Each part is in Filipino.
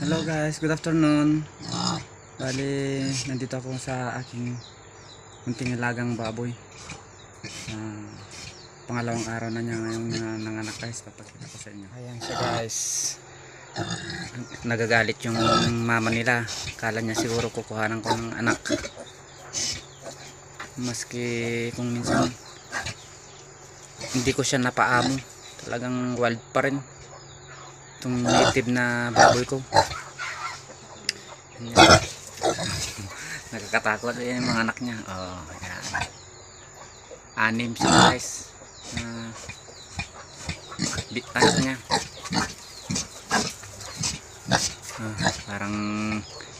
Hello guys, good afternoon. Bali, nandito ako sa aking munting alagang baboy. Pangalawang araw na niya ngayong nanganak guys. Papakita ko sa inyo. Ayan siya guys. Nagagalit yung mama nila. Kala niya siguro kukuhanan ko ng anak. Maski kung minsan hindi ko siya napaamo. Talagang wild pa rin itong native na baboy ko. Nakakatakot yung mga anak niya. Oh, ayan. 6 siya guys. Anak niya. Parang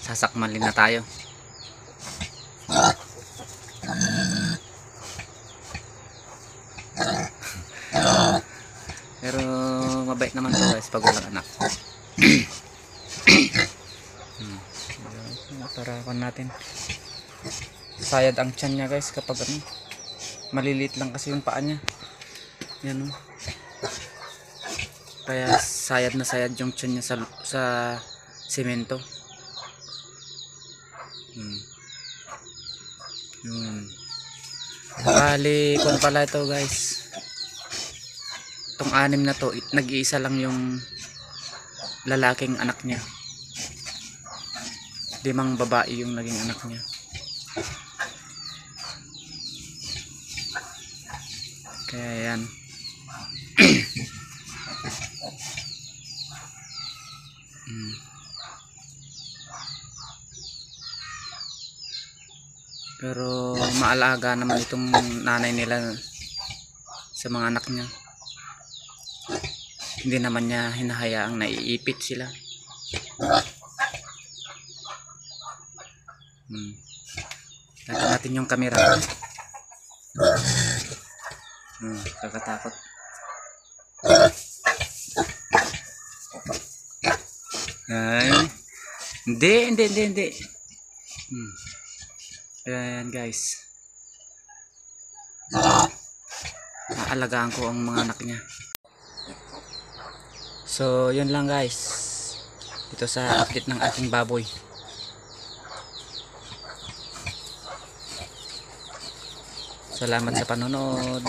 sasakmalin na tayo. Pero mabait naman to guys pag walang anak. Para kan natin sayad ang tiyan niya guys kapag ano, maliliit lang kasi yung paa niya. Yan o. Kaya sayad na sayad yung tiyan niya sa semento. Bali kung pala ito guys, itong 6 na to, nag-iisa lang yung lalaking anak niya. 5 babae yung naging anak niya. Kaya yan. Pero maalaga naman itong nanay nila sa mga anak niya. Hindi naman niya hinahayaang naiipit sila. Natin natin yung camera. Kakatakot. Ay, hindi. Ayan guys. Aalagaan ko ang mga anak niya. So yun lang guys, dito sa update ng aking baboy. Salamat sa panonood.